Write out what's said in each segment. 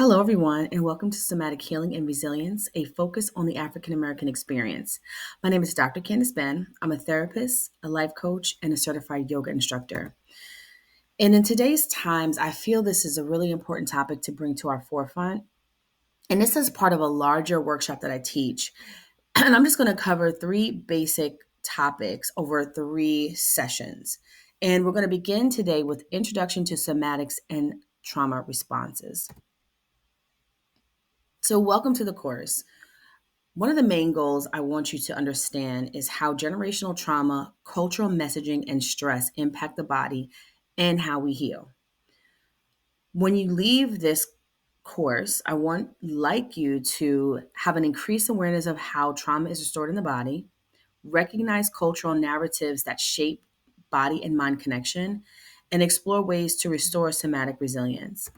Hello, everyone, and welcome to Somatic Healing and Resilience, a focus on the African American experience. My name is Dr. Candice Ben. I'm a therapist, a life coach, and a certified yoga instructor. And in today's times, I feel this is a really important topic to bring to our forefront. And this is part of a larger workshop that I teach. And I'm just going to cover three basic topics over three sessions. And we're going to begin today with Introduction to Somatics and Trauma Responses. So, welcome to the course. One of the main goals I want you to understand is how generational trauma, cultural messaging, and stress impact the body and how we heal. When you leave this course, I want like you to have an increased awareness of how trauma is restored in the body, recognize cultural narratives that shape body and mind connection, and explore ways to restore somatic resilience.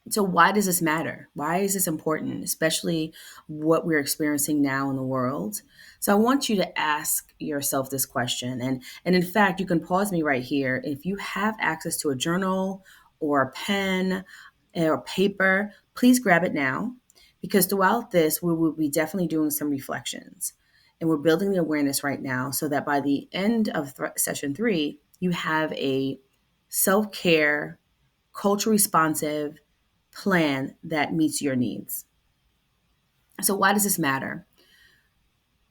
So, why does this matter? Why is this important, especially what we're experiencing now in the world? So, I want you to ask yourself this question. And in fact, you can pause me right here. If you have access to a journal or a pen or paper, please grab it now because throughout this, we will be definitely doing some reflections. And we're building the awareness right now so that by the end of session 3, you have a self care, culture responsive, plan that meets your needs. So, why does this matter?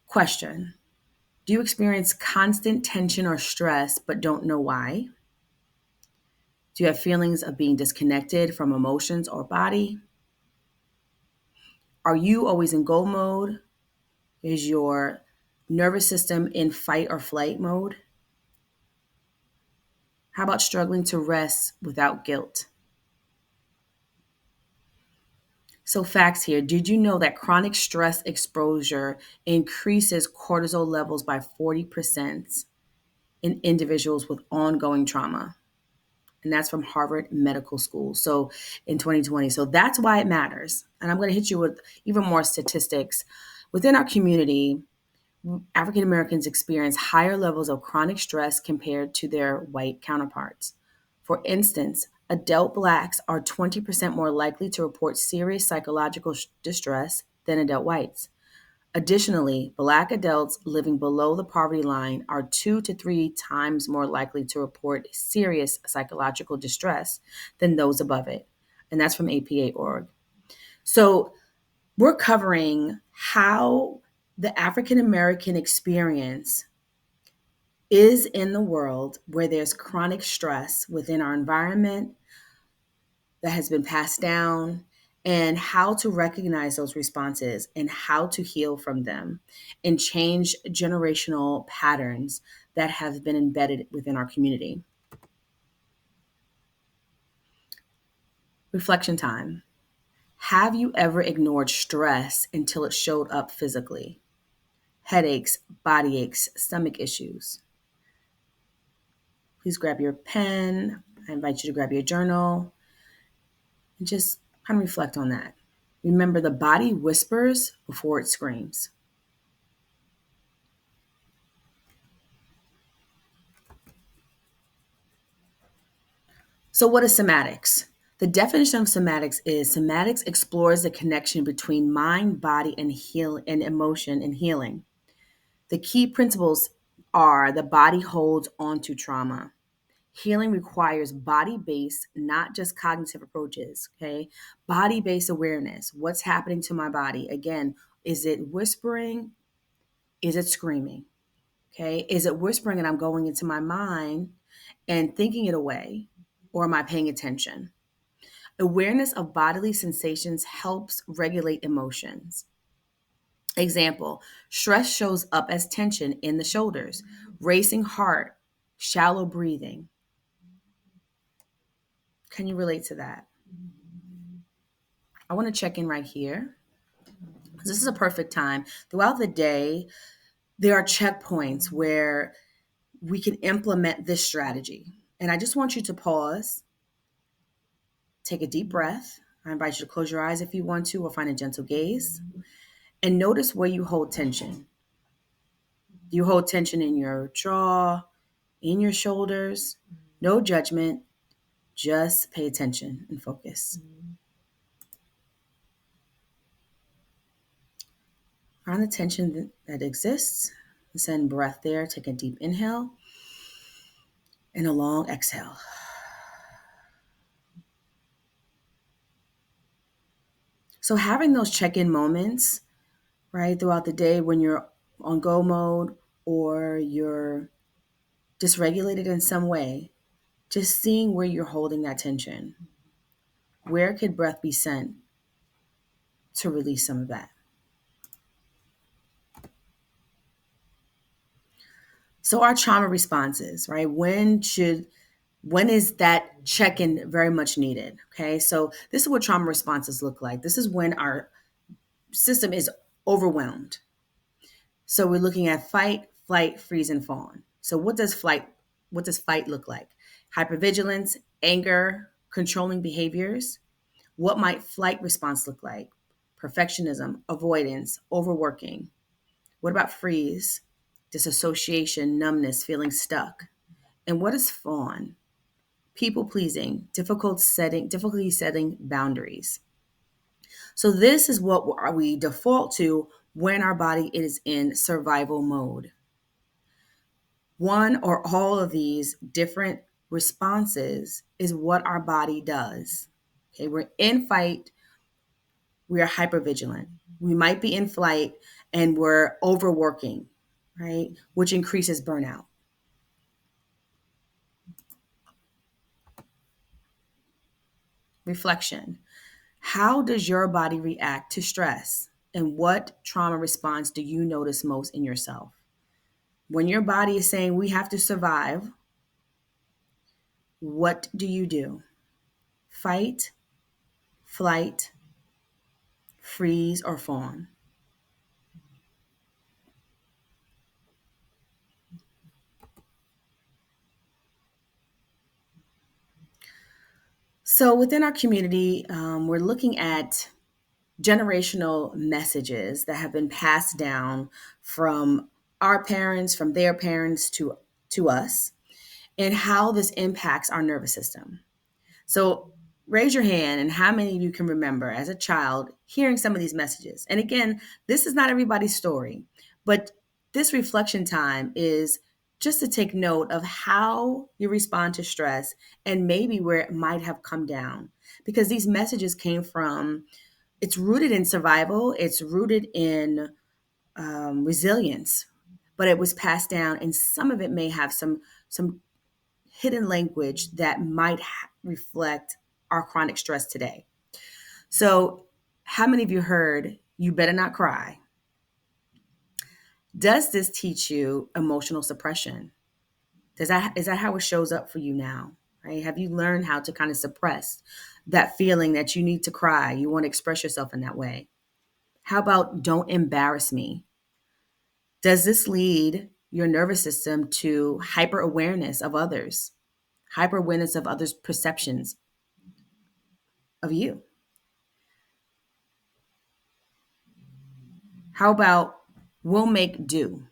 Question: do you experience constant tension or stress but don't know why? Do you have feelings of being disconnected from emotions or body? Are you always in go mode? Is your nervous system in fight or flight mode? How about struggling to rest without guilt? So, facts here. Did you know that chronic stress exposure increases cortisol levels by 40% in individuals with ongoing trauma? And that's from Harvard Medical School. So, in 2020. So, that's why it matters. And I'm going to hit you with even more statistics. Within our community, African Americans experience higher levels of chronic stress compared to their white counterparts. For instance, adult Blacks are 20% more likely to report serious psychological distress than adult whites. Additionally, Black adults living below the poverty line are 2 to 3 times more likely to report serious psychological distress than those above it. And that's from APA.org. So we're covering how the African American experience is in the world where there's chronic stress within our environment that has been passed down, and how to recognize those responses and how to heal from them and change generational patterns that have been embedded within our community. Reflection time. Have you ever ignored stress until it showed up physically? Headaches, body aches, stomach issues. Please grab your pen. I invite you to grab your journal and just kind of reflect on that. Remember, the body whispers before it screams. So, what is somatics? The definition of somatics explores the connection between mind, body, and and emotion and healing. The key principles are the body holds onto trauma. Healing requires body-based, not just cognitive approaches, okay? Body-based awareness. What's happening to my body? Again, is it whispering? Is it screaming? Okay? Is it whispering and I'm going into my mind and thinking it away? Or am I paying attention? Awareness of bodily sensations helps regulate emotions. Example: stress shows up as tension in the shoulders, racing heart, shallow breathing. Can you relate to that? I want to check in right here. This is a perfect time. Throughout the day, there are checkpoints where we can implement this strategy. And I just want you to pause, take a deep breath. I invite you to close your eyes if you want to, or find a gentle gaze. And notice where you hold tension. Do you hold tension in your jaw, in your shoulders? No judgment, just pay attention and focus. Find the tension that exists. Send breath there. Take a deep inhale and a long exhale. So having those check-in moments, right, throughout the day when you're on go mode or you're dysregulated in some way, just seeing where you're holding that tension. Where could breath be sent to release some of that? So our trauma responses, right? When is that check-in very much needed? Okay, so this is what trauma responses look like. This is when our system is overwhelmed. So we're looking at fight, flight, freeze, and fawn. So what does fight look like? Hypervigilance, anger, controlling behaviors. What might flight response look like? Perfectionism, avoidance, overworking. What about freeze? Disassociation, numbness, feeling stuck. And what is fawn? People pleasing, difficulty setting boundaries. So this is what we default to when our body is in survival mode. One or all of these different responses is what our body does. Okay, we're in fight, we are hypervigilant. We might be in flight and we're overworking, right? Which increases burnout. Reflection. How does your body react to stress? And what trauma response do you notice most in yourself? When your body is saying we have to survive, what do you do? Fight, flight, freeze, or fawn? So within our community, we're looking at generational messages that have been passed down from our parents, from their parents to us, and how this impacts our nervous system. So raise your hand and how many of you can remember as a child hearing some of these messages? And again, this is not everybody's story, but this reflection time is just to take note of how you respond to stress and maybe where it might have come down. Because these messages came from, it's rooted in survival, it's rooted in resilience, but it was passed down, and some of it may have some hidden language that might reflect our chronic stress today. So, how many of you heard, you better not cry? Does this teach you emotional suppression? Is that how it shows up for you now? Right? Have you learned how to kind of suppress that feeling that you need to cry? You want to express yourself in that way. How about don't embarrass me? Does this lead your nervous system to hyper awareness of others, hyper awareness of others' perceptions of you? How about we'll make do?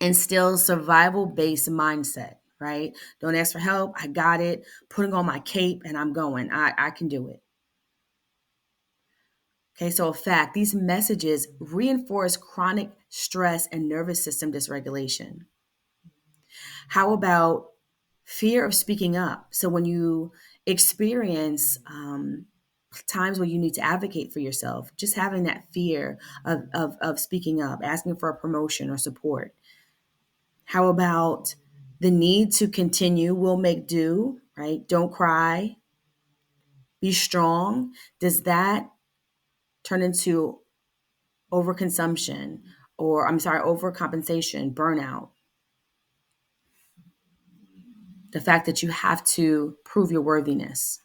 Instill survival based mindset, right? Don't ask for help. I got it. Putting on my cape and I'm going. I can do it. Okay, so a fact, these messages reinforce chronic stress and nervous system dysregulation. How about fear of speaking up? So when you experience times where you need to advocate for yourself, just having that fear of speaking up, asking for a promotion or support. How about the need to continue? We'll make do, right? Don't cry, be strong. Does that turn into overconsumption or, I'm sorry, overcompensation, burnout? The fact that you have to prove your worthiness.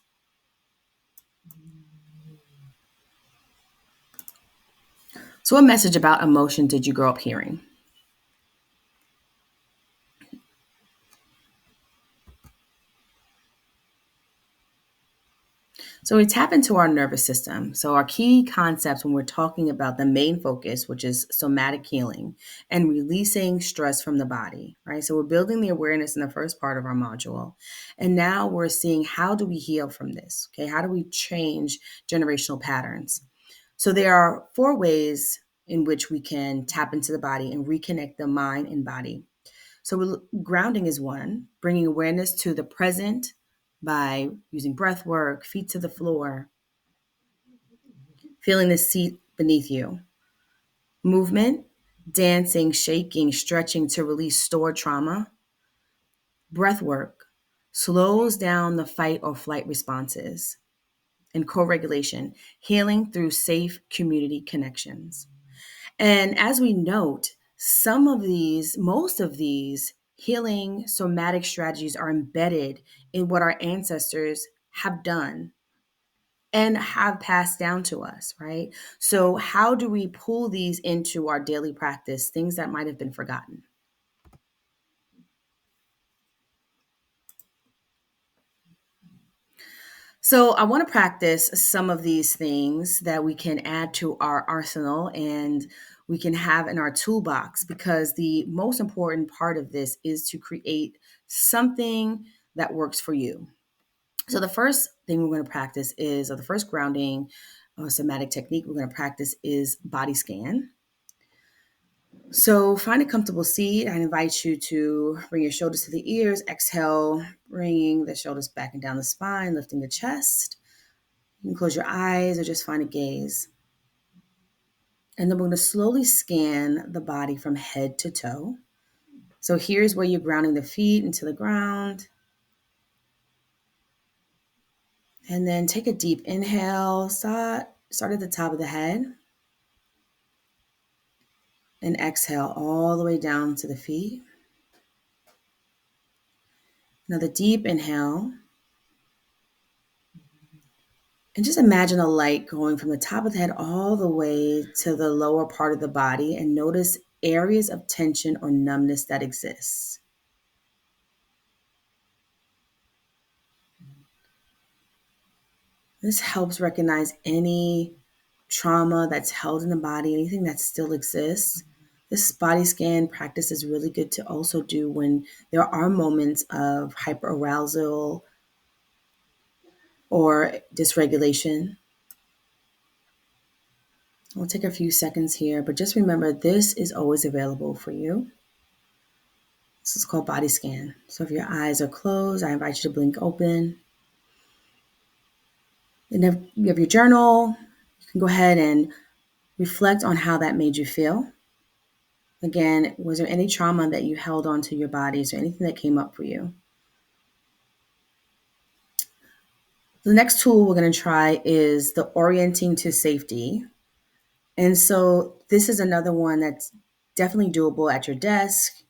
So, what message about emotion did you grow up hearing? So we tap into our nervous system. So our key concepts when we're talking about the main focus, which is somatic healing and releasing stress from the body, right? So we're building the awareness in the first part of our module. And now we're seeing how do we heal from this? Okay, how do we change generational patterns? So there are four ways in which we can tap into the body and reconnect the mind and body. So, grounding is one, bringing awareness to the present by using breath work, feet to the floor, feeling the seat beneath you. Movement, dancing, shaking, stretching to release stored trauma. Breath work slows down the fight or flight responses. And co regulation, healing through safe community connections. And as we note, most of these healing somatic strategies are embedded in what our ancestors have done and have passed down to us, right? So, how do we pull these into our daily practice, things that might have been forgotten? So, I want to practice some of these things that we can add to our arsenal and we can have in our toolbox because the most important part of this is to create something that works for you. So, the first thing we're going to practice is, or the first grounding somatic technique we're going to practice is body scan. So, find a comfortable seat. I invite you to bring your shoulders to the ears, exhale, bringing the shoulders back and down the spine, lifting the chest. You can close your eyes or just find a gaze. And then we're going to slowly scan the body from head to toe. So here's where you're grounding the feet into the ground. And then take a deep inhale. Start at the top of the head. And exhale all the way down to the feet. Another deep inhale. And just imagine a light going from the top of the head all the way to the lower part of the body and notice areas of tension or numbness that exists. This helps recognize any trauma that's held in the body, anything that still exists. This body scan practice is really good to also do when there are moments of hyperarousal or dysregulation. We'll take a few seconds here, but just remember this is always available for you. This is called body scan. So if your eyes are closed, I invite you to blink open. And if you have your journal, you can go ahead and reflect on how that made you feel. Again, was there any trauma that you held onto your body? Is there anything that came up for you? The next tool we're going to try is the orienting to safety. And so this is another one that's definitely doable at your desk,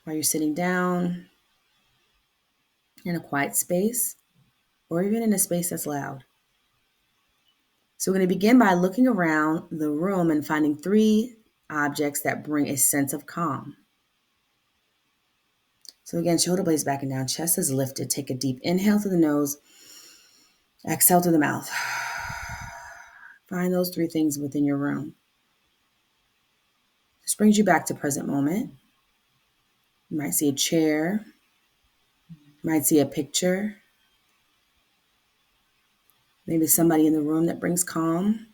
while you're sitting down, in a quiet space, or even in a space that's loud. So we're going to begin by looking around the room and finding 3 objects that bring a sense of calm. So again, shoulder blades back and down, chest is lifted. Take a deep inhale through the nose, exhale through the mouth. Find those 3 things within your room. This brings you back to present moment. You might see a chair. You might see a picture. Maybe somebody in the room that brings calm.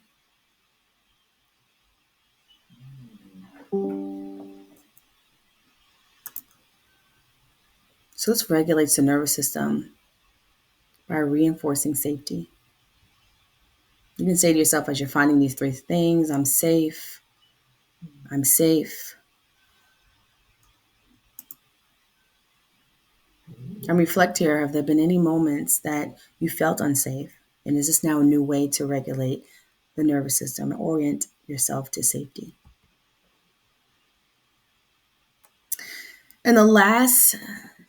So this regulates the nervous system by reinforcing safety. You can say to yourself as you're finding these 3 things, I'm safe. I'm safe. And reflect here, have there been any moments that you felt unsafe? And is this now a new way to regulate the nervous system and orient yourself to safety? And the last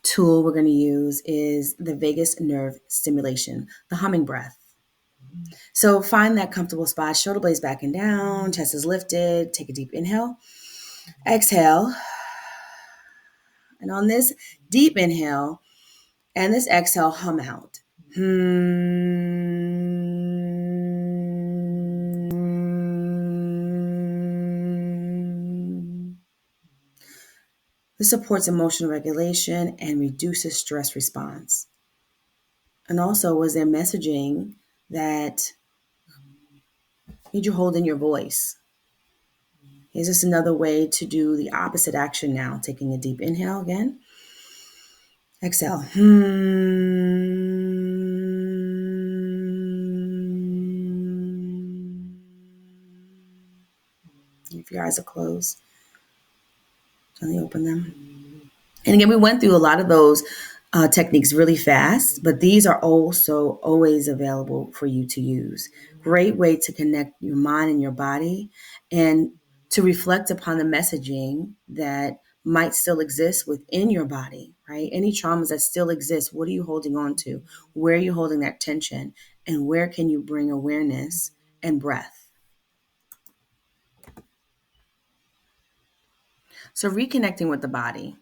tool we're going to use is the vagus nerve stimulation, the humming breath. So find that comfortable spot, shoulder blades back and down, chest is lifted, take a deep inhale, exhale. And on this deep inhale and this exhale, hum out. This supports emotional regulation and reduces stress response. And also, was there messaging that Need you holding your voice. Here's just another way to do the opposite action now. Taking a deep inhale again. Exhale. If your eyes are closed, gently open them. And again, we went through a lot of those techniques really fast, but these are also always available for you to use. Great way to connect your mind and your body and to reflect upon the messaging that might still exist within your body, right? Any traumas that still exist, what are you holding on to? Where are you holding that tension? And where can you bring awareness and breath? So, reconnecting with the body.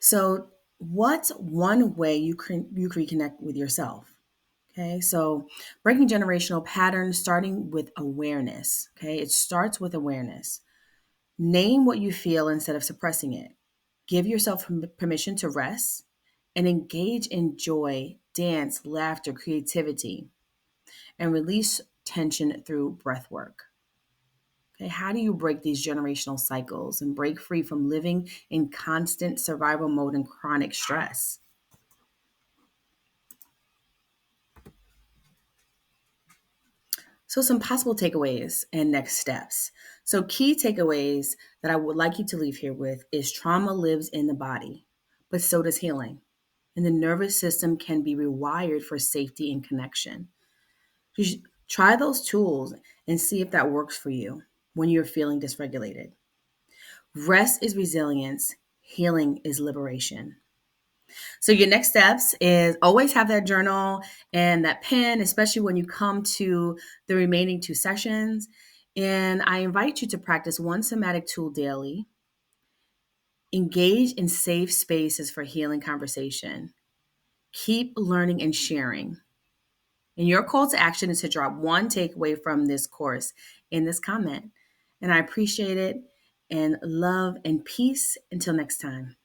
So, what's one way you reconnect with yourself? Okay, so breaking generational patterns, starting with awareness. Okay, it starts with awareness. Name what you feel instead of suppressing it. Give yourself permission to rest and engage in joy, dance, laughter, creativity, and release tension through breath work. Okay, how do you break these generational cycles and break free from living in constant survival mode and chronic stress? So, some possible takeaways and next steps. So, key takeaways that I would like you to leave here with is trauma lives in the body, but so does healing. And the nervous system can be rewired for safety and connection. You should try those tools and see if that works for you when you're feeling dysregulated. Rest is resilience, healing is liberation. So your next steps is always have that journal and that pen, especially when you come to the remaining two sessions. And I invite you to practice one somatic tool daily. Engage in safe spaces for healing conversation. Keep learning and sharing. And your call to action is to drop one takeaway from this course in this comment. And I appreciate it and love and peace until next time.